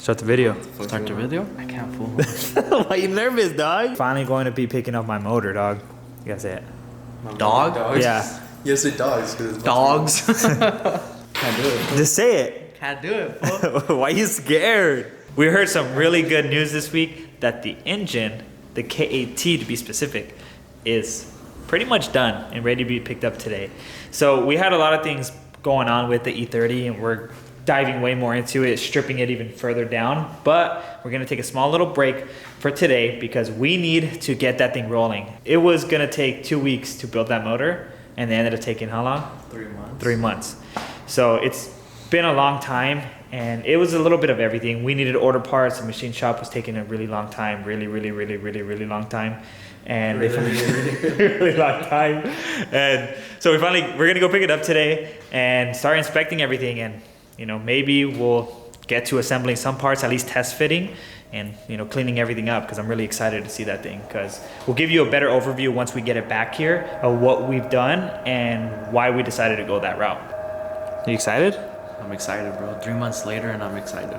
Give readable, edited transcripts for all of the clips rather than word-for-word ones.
Start the video. Start the video? I can't fool. Why you nervous, dog? Finally going to be picking up my motor, dog. You gotta say it. Dog? Dogs? Yeah. You have to say dogs. Dogs. Can't do it. Just say it. Can't do it, fool. Why you scared? We heard some really good news this week that the engine, the KA-T to be specific, is pretty much done and ready to be picked up today. So we had a lot of things going on with the E30 and we're diving way more into it, stripping it even further down. But we're gonna take a small little break for today because we need to get that thing rolling. It was gonna take 2 weeks to build that motor and they ended up taking how long? 3 months. 3 months. So it's been a long time and it was a little bit of everything. We needed to order parts. The machine shop was taking a really long time, really long time. And really long time. And so we're gonna go pick it up today and start inspecting everything. And maybe we'll get to assembling some parts, at least test fitting and cleaning everything up because I'm really excited to see that thing because we'll give you a better overview once we get it back here of what we've done and why we decided to go that route. Are you excited? I'm excited, bro. 3 months later and I'm excited.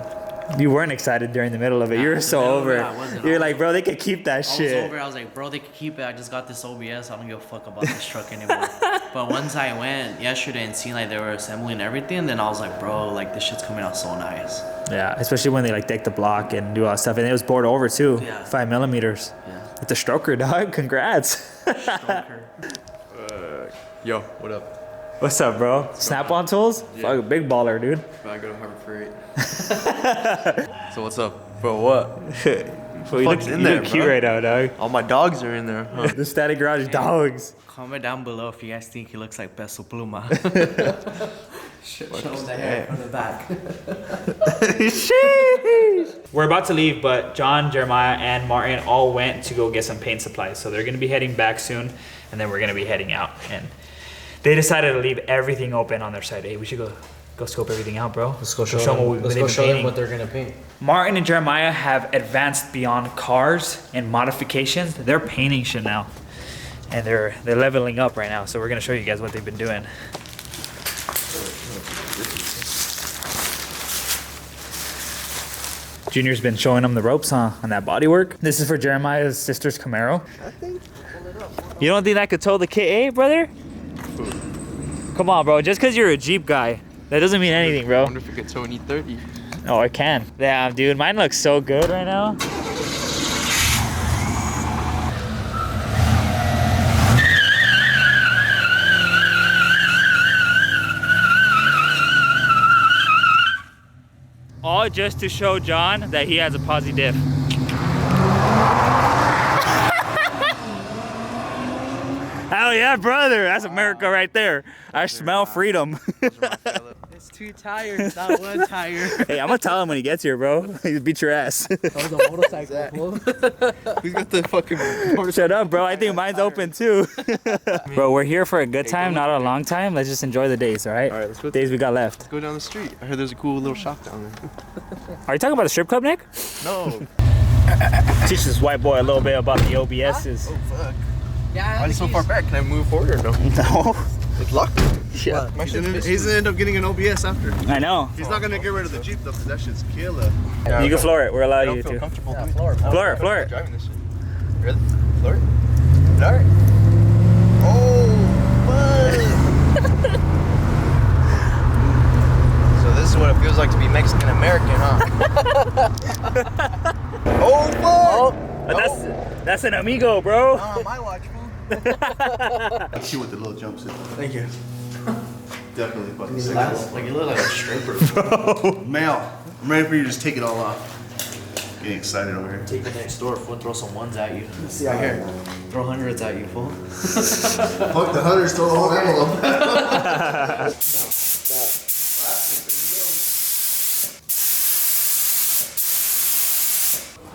You weren't excited during the middle of it. You were so over it. I wasn't. You're like, bro, they could keep that shit. I was over it. I was like, bro, they could keep it. I just got this OBS. I don't give a fuck about this truck anymore. But once I went yesterday and seen like they were assembling everything, then I was like, bro, like this shit's coming out so nice. Yeah, especially when they like deck the block and do all that stuff. And it was bored over too. Yeah. 5mm. Yeah. It's a stroker, dog. Congrats. Stroker. Yo, what up? What's up, bro? Snap-on tools? Yeah. Fuck, big baller, dude. I go to Harbor Freight. So what's up? Bro, what? Well, you Fuck's look, in you there, look cute bro? right now, dog. All my dogs are in there, huh? The static garage dogs. Comment down below if you guys think he looks like Peso Pluma. Show him the hair from the back. Sheesh. We're about to leave, but John, Jeremiah, and Martin all went to go get some paint supplies. So they're going to be heading back soon, and then we're going to be heading out. And they decided to leave everything open on their side. Hey, we should go scope everything out, bro. Let's go show them what they're gonna paint. Martin and Jeremiah have advanced beyond cars and modifications. They're painting shit now, and they're leveling up right now. So we're gonna show you guys what they've been doing. Junior's been showing them the ropes, huh, on that body work. This is for Jeremiah's sister's Camaro. You don't think that could tow the KA, brother? Come on, bro. Just because you're a Jeep guy, that doesn't mean anything, I bro. wonder if it could tow an E30. Oh, it can. Damn, dude. Mine looks so good right now. All just to show John that he has a posi diff. Hell yeah, brother. That's America right there. I smell freedom. It's 2 tires, not 1 tire. Hey, I'm gonna tell him when he gets here, bro. He'll beat your ass. That was a motorcycle, fool. Who's got the fucking... Shut up, bro. I think mine's open too. Bro, we're here for a good time, not a long time. Let's just enjoy the days, all right? All right, let's go. Days we got left. Go down the street. I heard there's a cool little shop down there. Are you talking about the strip club, Nick? No. Teach this white boy a little bit about the OBSs. Oh, fuck. Yeah, Why is it so far back? Can I move forward or no? No. It's locked. Yeah. He's gonna end up getting an OBS after. I know. He's not gonna get rid of the Jeep though, because that shit's killer. You can floor it. We're I allowing don't you feel to. comfortable doing floor it. Floor it, floor it. driving this shit. Really? Floor it? Alright. Oh, fuck. So this is what it feels like to be Mexican American, huh? Oh, fuck! That's an amigo, bro. My watch, fool. Let's see what the little jumps in. Thank you. Definitely fucking Like sexy. you look like a stripper. Male, I'm ready for you to just take it all off. Getting excited over here. Take it next door, fool. Throw some ones at you. See out here. Throw hundreds at you, fool. Fuck the hunters, throw the whole envelope.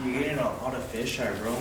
You're getting a lot of fish eye, bro.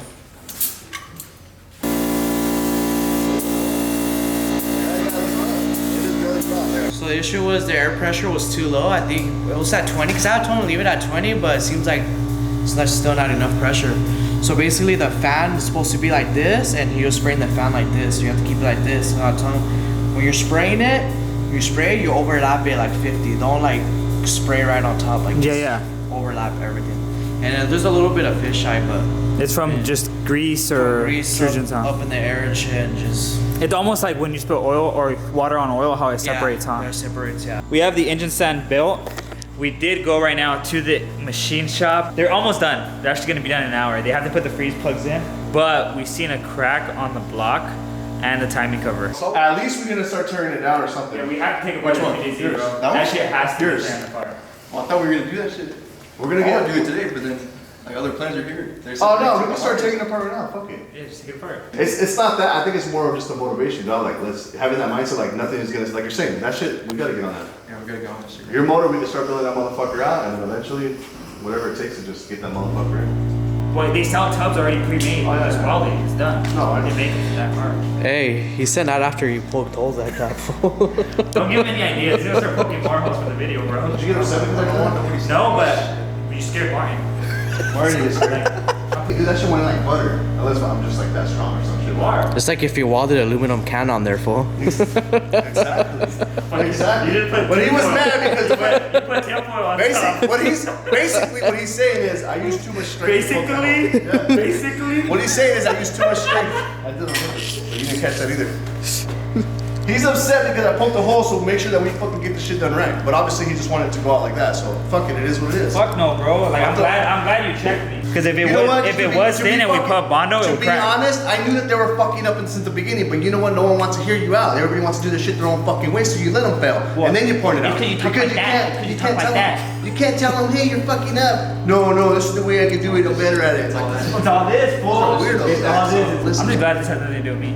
So the issue was the air pressure was too low. I think it was at 20, because I told him to leave it at 20, but it seems like it's still not enough pressure. So basically the fan is supposed to be like this, and he was spraying the fan like this. So you have to keep it like this. So I told him, when you're spraying it, you overlap it like 50. Don't like spray right on top like this. Yeah. overlap everything. And there's a little bit of fisheye, but It's from just grease or extrusions, huh? up in the air and shit, and just It's almost like when you spill oil or water on oil, how it separates, yeah, huh? It separates, yeah. We have the engine stand built. We did go right now to the machine shop. They're almost done. They're actually gonna be done in an hour. They have to put the freeze plugs in, but we've seen a crack on the block and the timing cover. So at least we're gonna start tearing it down or something. Yeah, we have to take apart the PDC, bro. That one? That shit has to be Yours. taken apart. Well, I thought we were gonna do that shit. We're gonna I get want to do it today, but then like other plans are here. There's Oh something no, to we can start apart. taking it apart right now. Fuck it. Yeah, just take it apart. It's not that. I think it's more of just a motivation, dog. Like let's having that mindset. Like nothing is gonna. Like you're saying, that shit. We gotta get on that. Yeah, we gotta go on this shit. Your motor, we can start building that motherfucker out, and then eventually, whatever it takes to just get that motherfucker in. Well, they sell tubs already pre-made. Oh, yeah. Just welding, it's done. No, I They know. make it that hard. Hey, he said not after you poked holes like that. Don't give him any ideas. He's gonna start poking more holes for the video, bro. Did you get upset because I don't want nobody? No, but you scared Martin. Marty is great. Dude, that shit went like butter. Unless I'm just like that strong or some shit. You are. It's like if you welded an aluminum can on there, fool. Exactly. Exactly. You didn't put But he was tinfoil. mad because You put tinfoil on top. basically what he's saying is I use too much strength. Basically, Yeah. basically. What he's saying is I use too much strength. I didn't remember, but you didn't catch that either. He's upset because I poked a hole, so make sure that we fucking get the shit done right. But obviously he just wanted it to go out like that, so fuck it, it is what it is. Fuck no, bro. Like I'm glad you checked me. Because if it You know was what? if To it be- was to be thin and we fucking- put Bondo, it To would be crack. honest, I knew that they were fucking up since the beginning, but you know what? No one wants to hear you out. Everybody wants to do their shit their own fucking way, so you let them fail, Well, and then you point it out. because you talk Because like that. you You can't talk tell like them. that. You can't tell them, hey, you're fucking up. No, this is the way I can do it. I'm better at it. It's like, It's all this, fool. Weirdos. It's all this. Listen. I'm just glad this has nothing to do with me.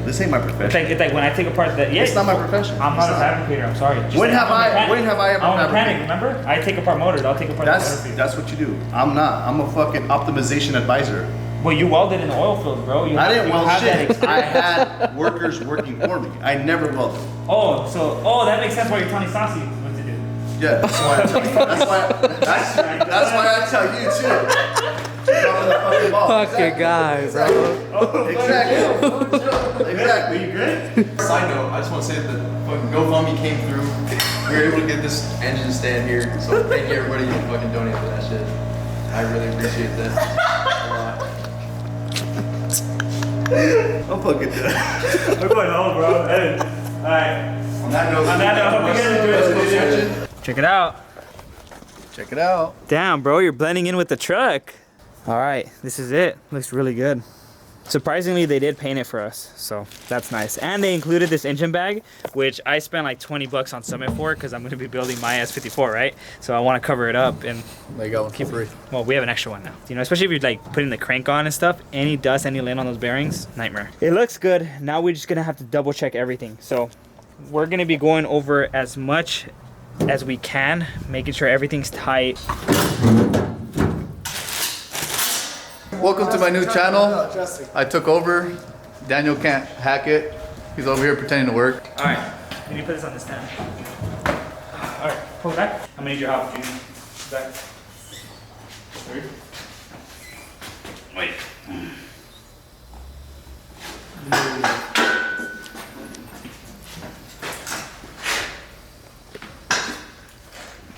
this ain't my profession. It's like when I take apart the It's not my profession. I'm It's not a not. fabricator. I'm sorry. Just When like, have I'm a I- mechanic. when have I ever I'm a mechanic. fabricated? Remember? I take apart motors. I'll take apart the motor for you. That's what you do. I'm not. I'm a fucking optimization advisor. Well, you welded in the oil field, bro. You I have- didn't you weld have that shit. experience. I had workers working for me. I never welded. Oh, that makes sense why you're telling Saucy what to do. Yeah, that's why I tell you. That's why I tell you too. Drop the fucking ball. Fucking guy, bro. Exactly. Exactly. You good? Side note, I just want to say that fucking GoFundMe came through. We were able to get this engine stand here, so thank you everybody who fucking donated for that shit. I really appreciate that a lot. I'm fucking done. We're going home, bro. Hey. All right. On that note, I hope you guys enjoyed this. Check it out. Check it out. Damn, bro, you're blending in with the truck. All right, this is it. Looks really good. Surprisingly, they did paint it for us, so that's nice. And they included this engine bag, which I spent like 20 bucks on Summit for because I'm going to be building my S54, right? So I want to cover it up and There you go. Keep free. well, we have an extra one now. You know, especially if you're like putting the crank on and stuff, any dust, any lint on those bearings, nightmare. It looks good. Now we're just gonna have to double check everything. So we're gonna be going over as much as we can, making sure everything's tight. Welcome to my new channel. I took over. Daniel can't hack it. He's over here pretending to work. All right, let me put this on the stand. All right, pull it back. I'm gonna need your help, Junior. Back. Wait.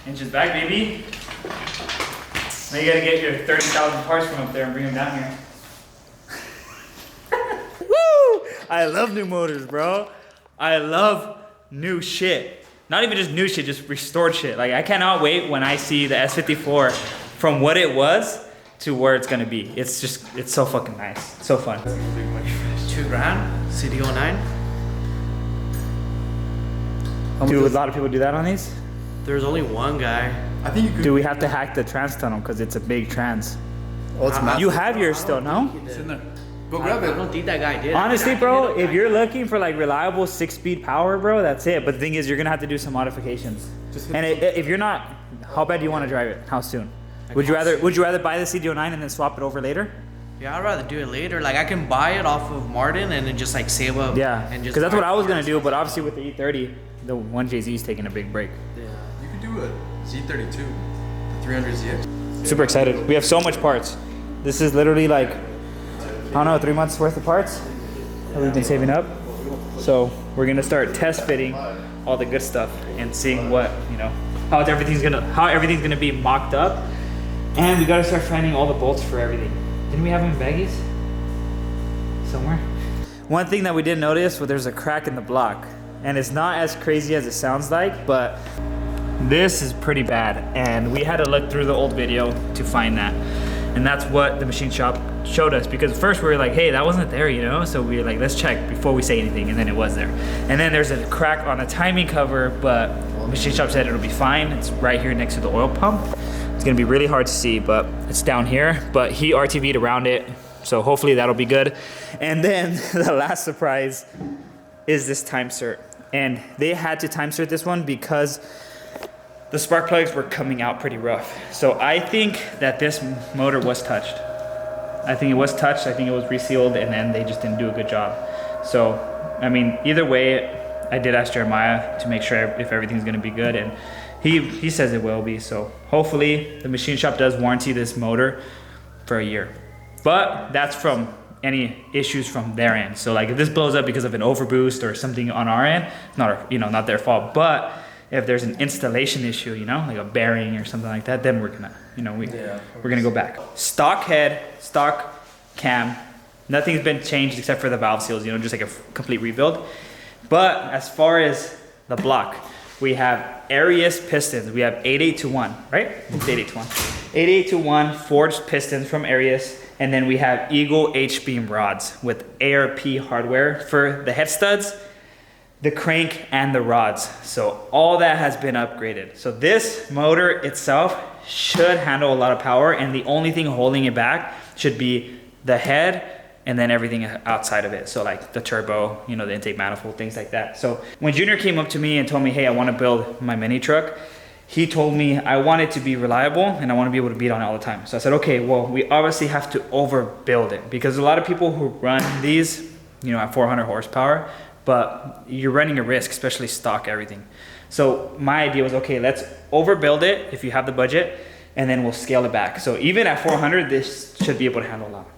Inches back, baby. Now you gotta get your 30,000 parts from up there and bring them down here. Woo! I love new motors, bro. I love new shit. Not even just new shit, just restored shit. Like, I cannot wait when I see the S54 from what it was to where it's gonna be. It's just, it's so fucking nice. So fun. $2,000, CD09. Do a lot of people do that on these? There's only one guy. I think you could. Do we have to hack the trans tunnel because it's a big trans? Oh, it's massive. You have yours still, no? It's in there. Go I grab it. don't think that guy did. Honestly, I bro, think that if guy you're did. looking for like reliable 6-speed power, bro, that's it. But the thing is, you're gonna have to do some modifications. And if you're not, how bad do you want to drive it? How soon? Would you rather buy the CD09 and then swap it over later? Yeah, I'd rather do it later. Like, I can buy it off of Martin and then just like save up. Yeah, and just because that's buy what I was gonna parts. do. But obviously with the E30, the 1JZ is taking a big break. You could do a Z32, the 300ZX. Super excited. We have so much parts. This is literally like, I don't know, 3 months worth of parts that we've been saving up. So we're gonna start test fitting all the good stuff and seeing what, you know, how everything's gonna be mocked up And we gotta start finding all the bolts for everything. Didn't we have them in baggies? Somewhere? One thing that we did notice was there's a crack in the block. And it's not as crazy as it sounds like, but this is pretty bad. And we had to look through the old video to find that. And that's what the machine shop showed us, because first we were like, hey, that wasn't there, you know? So we were like, let's check before we say anything, and then it was there. And then there's a crack on the timing cover, but the machine shop said it'll be fine. It's right here next to the oil pump. It's gonna be really hard to see, but it's down here. But he RTV'd around it, so hopefully that'll be good. And then the last surprise is this time cert. And they had to time cert this one because the spark plugs were coming out pretty rough. So I think that this motor was touched. I think it was touched, I think it was resealed, and then they just didn't do a good job. So, I mean, either way, I did ask Jeremiah to make sure if everything's gonna be good, and he says it will be. So hopefully the machine shop does warranty this motor for a year. But that's from any issues from their end. So like if this blows up because of an overboost or something on our end, not their fault. But if there's an installation issue, you know, like a bearing or something like that, then we're gonna, we're gonna go back. Stock head, stock cam, nothing's been changed except for the valve seals, just like a complete rebuild. But as far as the block, we have Arius pistons. We have 8821, right? It's 8821. 8821 forged pistons from Arius. And then we have Eagle H-beam rods with ARP hardware for the head studs, the crank, and the rods. So all that has been upgraded. So this motor itself should handle a lot of power, and the only thing holding it back should be the head and then everything outside of it. So like the turbo, the intake manifold, things like that. So when Junior came up to me and told me, hey, I want to build my mini truck, he told me I want it to be reliable and I want to be able to beat on it all the time. So I said, okay, well, we obviously have to overbuild it, because a lot of people who run these, at 400 horsepower, but you're running a risk, especially stock everything. So my idea was, okay, let's overbuild it if you have the budget, and then we'll scale it back. So even at 400, this should be able to handle a lot.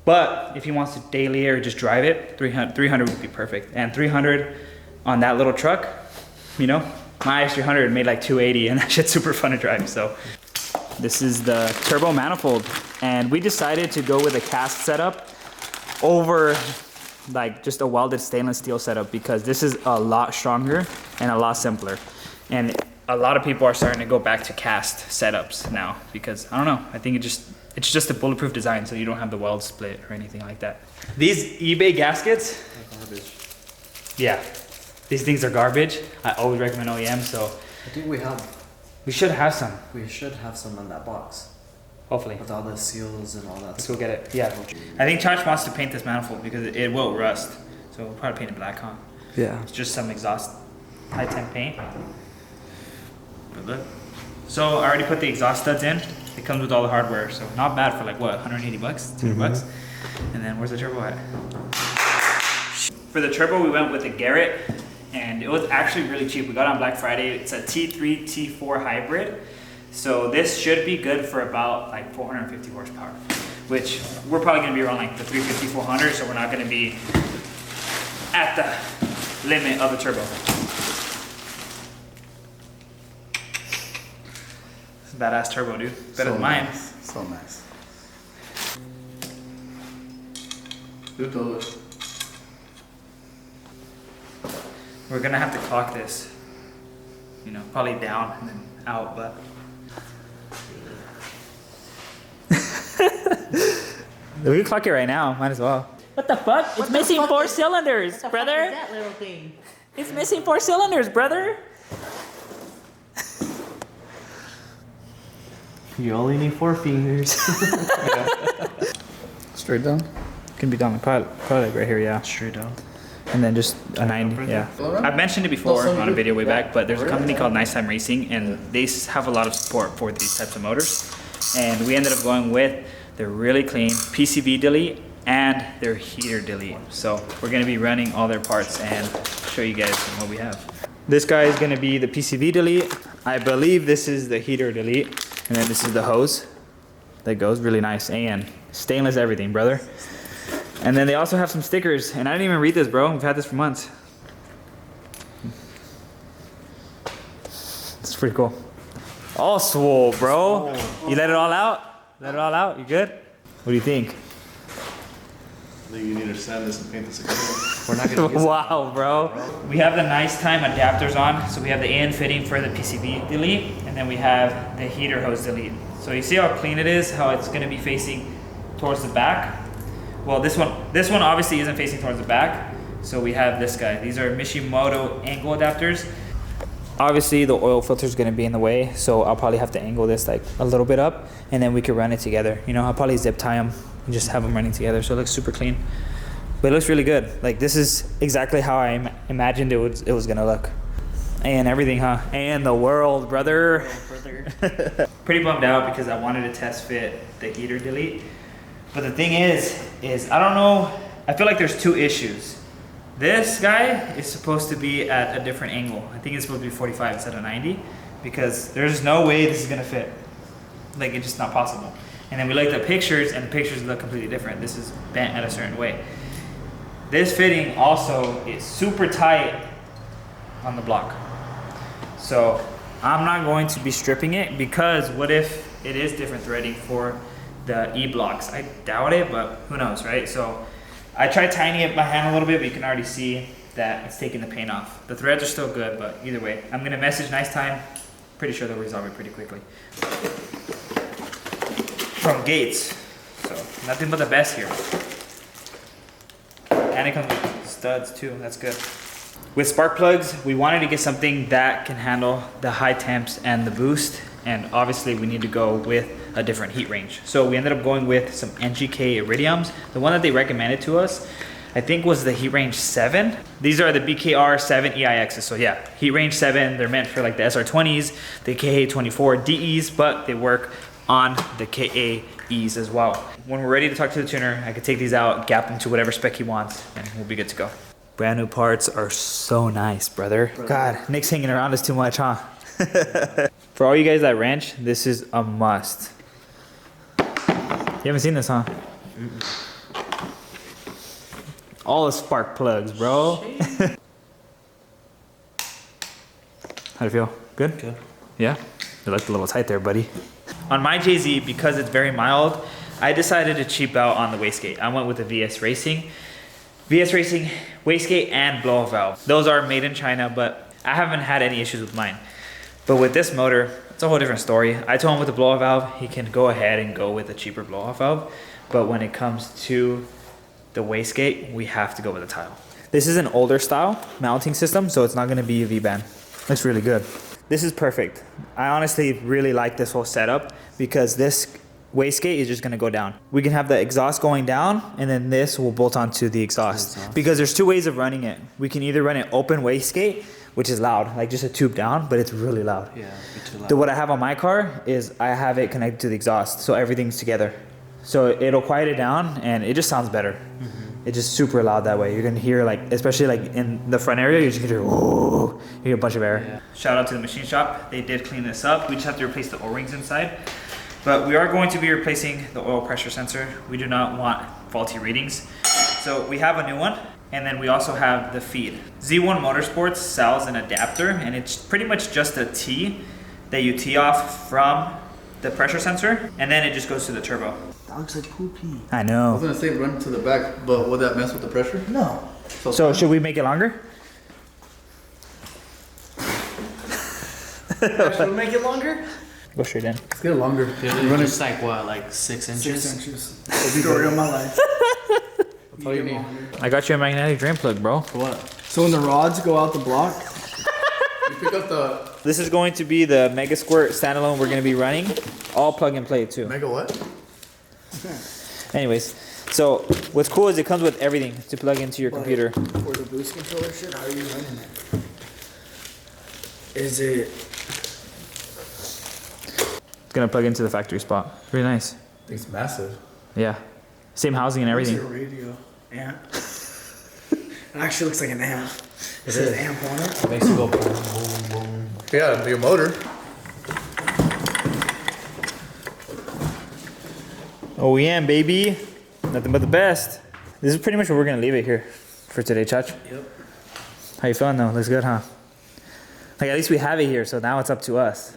But if he wants to daily or just drive it, 300 would be perfect. And 300 on that little truck, my X300 made like 280, and that shit's super fun to drive. So this is the turbo manifold, and we decided to go with a cast setup over like just a welded stainless steel setup, because this is a lot stronger and a lot simpler. And a lot of people are starting to go back to cast setups now, because I don't know, I think it's just a bulletproof design, so you don't have the weld split or anything like that. These eBay gaskets, Garbage. yeah, these things are garbage. I always recommend OEM, so I think we should have some, we should have some in that box hopefully. with all the seals and all that. Let's go get it. Yeah, I think Josh wants to paint this manifold because it will rust, so we'll probably paint it black, huh? Yeah. It's just some exhaust high temp paint. But look. So I already put the exhaust studs in. It comes with all the hardware, so not bad for like what, 180 bucks, 200 bucks. And then where's the turbo at? For the turbo, we went with a Garrett, and it was actually really cheap. We got it on Black Friday. It's a T3 T4 hybrid. So this should be good for about like 450 horsepower, which we're probably gonna be around like the 350, 400, so we're not gonna be at the limit of the turbo. It's a badass turbo, dude. Better than mine. Nice. So nice. Tú todo. We're gonna have to clock this, probably down and then out, but. We can clock it right now, might as well. What the fuck? It's missing 4 cylinders, brother. What is that little thing? It's missing 4 cylinders, brother. You only need 4 fingers. Straight down. Can be done, probably like right here, yeah. Straight down. And then just a 90, yeah. I've mentioned it before on a video way back, but there's a company called Nice Time Racing, and they have a lot of support for these types of motors. And we ended up going with their really clean PCV delete and their heater delete. So we're gonna be running all their parts and show you guys what we have. This guy is gonna be the PCV delete. I believe this is the heater delete. And then this is the hose that goes really nice, and stainless everything, brother. And then they also have some stickers, and I didn't even read this, bro. We've had this for months. It's pretty cool. All swole, bro. You let it all out? Let it all out? You good? What do you think? I think you need to sand this and paint this again. We're not gonna use Wow, bro. We have the nice time adapters on. So we have the in fitting for the PCB delete, and then we have the heater hose delete. So you see how clean it is, how it's gonna be facing towards the back. Well, this one obviously isn't facing towards the back. So we have this guy. These are Mishimoto angle adapters. Obviously the oil filter is going to be in the way, so I'll probably have to angle this like a little bit up, and then we could run it together. You know, I'll probably zip tie them and just have them running together, so it looks super clean. But it looks really good. Like, this is exactly how I imagined it was going to look. And everything, huh? And the world, brother. Pretty bummed out because I wanted to test fit the heater delete. But the thing is I don't know, I feel like there's two issues. This guy is supposed to be at a different angle. I think it's supposed to be 45 instead of 90, because there's no way this is gonna fit. Like, it's just not possible. And then we looked at pictures, and the pictures look completely different. This is bent at a certain way. This fitting also is super tight on the block. So I'm not going to be stripping it, because what if it is different threading for the E-blocks? I doubt it, but who knows, right? So I tried tightening it by hand a little bit, but you can already see that it's taking the paint off. The threads are still good, but either way, I'm gonna message Nice Time. Pretty sure they'll resolve it pretty quickly. From Gates, so nothing but the best here. And it comes with studs too, that's good. With spark plugs, we wanted to get something that can handle the high temps and the boost, and obviously we need to go with a different heat range. So we ended up going with some NGK Iridiums. The one that they recommended to us, I think, was the heat range 7. These are the BKR 7 EIXs. So yeah, heat range 7, they're meant for like the SR20s, the KA-24 DEs, but they work on the KA-Es as well. When we're ready to talk to the tuner, I could take these out, gap them to whatever spec he wants, and we'll be good to go. Brand new parts are so nice, brother. God, Nick's hanging around us too much, huh? For all you guys that wrench, this is a must. You haven't seen this, huh? All the spark plugs, bro. How'd it feel? Good? Good. Yeah? You looked a little tight there, buddy. On my JZ, because it's very mild, I decided to cheap out on the wastegate. I went with the VS Racing. VS Racing wastegate and blow-off valve. Those are made in China, but I haven't had any issues with mine. But with this motor, it's a whole different story. I told him with the blow-off valve, he can go ahead and go with a cheaper blow-off valve. But when it comes to the wastegate, we have to go with a tile. This is an older style mounting system, so it's not gonna be a V-band. Looks really good. This is perfect. I honestly really like this whole setup, because this wastegate is just gonna go down. We can have the exhaust going down, and then this will bolt onto the exhaust. Because there's two ways of running it. We can either run it open wastegate, which is loud, like just a tube down, but it's really loud. Yeah, too loud. What I have on my car is I have it connected to the exhaust, so everything's together. So it'll quiet it down, and it just sounds better. It's just super loud that way. You're gonna hear, like, especially like in the front area, you're just gonna hear, whoa, you hear a bunch of air. Yeah. Shout out to the machine shop. They did clean this up. We just have to replace the O-rings inside. But we are going to be replacing the oil pressure sensor. We do not want faulty readings. So we have a new one. And then we also have the feed. Z1 Motorsports sells an adapter, and it's pretty much just a T that you tee off from the pressure sensor, and then it just goes to the turbo. That looks like poopy. I I know. was gonna say run to the back, but would that mess with the pressure? No. So should we make it longer? Should we make it longer? Go straight in. Let's get it longer. Run it like what, like 6 inches? 6 inches. Story of my life. That's all you need. I got you a magnetic drain plug, bro. What? So when the rods go out the block, You pick up the This is going to be the Mega Squirt standalone we're gonna be running. All plug and play too. Mega what? Anyways, so what's cool is it comes with everything to plug into your computer. for the boost controller shit, how are you running it? Is it It's gonna plug into the factory spot. Really nice. It's massive. Yeah. Same housing and what's everything. your radio? Amp? It actually looks like an amp. It says amp on it. Makes it go boom, boom, boom. Yeah, your motor. OEM, baby. Nothing but the best. This is pretty much what we're gonna leave it here for today, Chach. Yep. How you feeling though? Looks good, huh? Like, at least we have it here, so now it's up to us.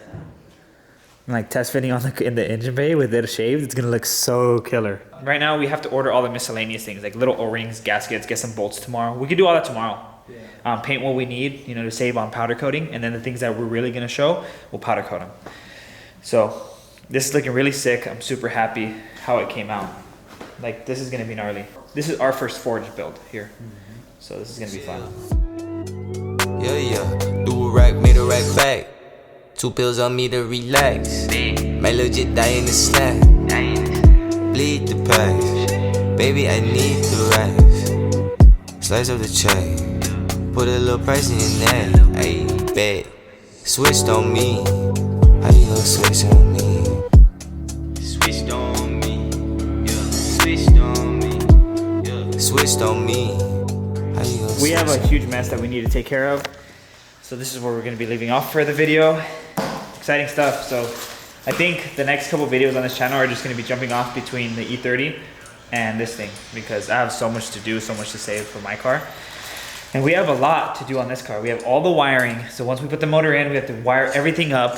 and like test fitting on in the engine bay with it shaved, it's gonna look so killer. Right now we have to order all the miscellaneous things like little O-rings, gaskets, get some bolts tomorrow. We could do all that tomorrow. Paint what we need, you know, to save on powder coating, and then the things that we're really gonna show, we'll powder coat them. So this is looking really sick. I'm super happy how it came out. Like this is gonna be gnarly. This is our first forge build here, so this is gonna be fun. Yeah, do a rack, made a rack back. 2 pills on me to relax. Might legit die in the snack. Bleed the past. Baby, I need the rest. Slice up the check. Put a little price in your neck. Ayy, bet. Switched on me. How you gonna switch on me? Switched on me. Yeah. Switched on me. Yeah. Switched on me. How you gonna We have a switch on huge mess that we need to take care of. So this is where we're gonna be leaving off for the video. Exciting stuff. So I think the next couple videos on this channel are just gonna be jumping off between the E30 and this thing, because I have so much to do, so much to save for my car. And we have a lot to do on this car. We have all the wiring. So once we put the motor in, we have to wire everything up,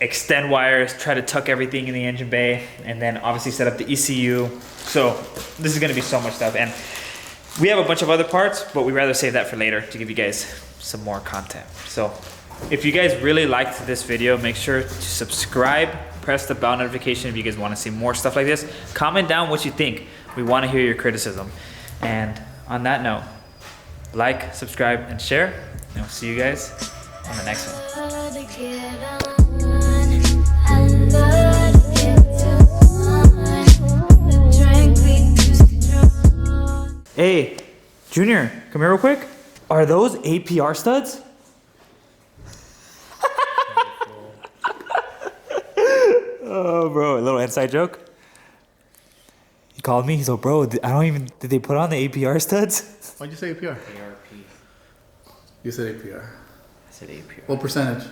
extend wires, try to tuck everything in the engine bay, and then obviously set up the ECU. So this is gonna be so much stuff. And we have a bunch of other parts, but we'd rather save that for later to give you guys some more content. So if you guys really liked this video, make sure to subscribe, press the bell notification if you guys wanna see more stuff like this. Comment down what you think. We wanna hear your criticism. And on that note, like, subscribe, and share, and we'll see you guys on the next one. Hey, Junior, come here real quick. Are those APR studs? Oh, bro, a little inside joke. He called me, he's like, bro, did they put on the APR studs? Why'd you say APR? ARP. You said APR. I said APR. What percentage?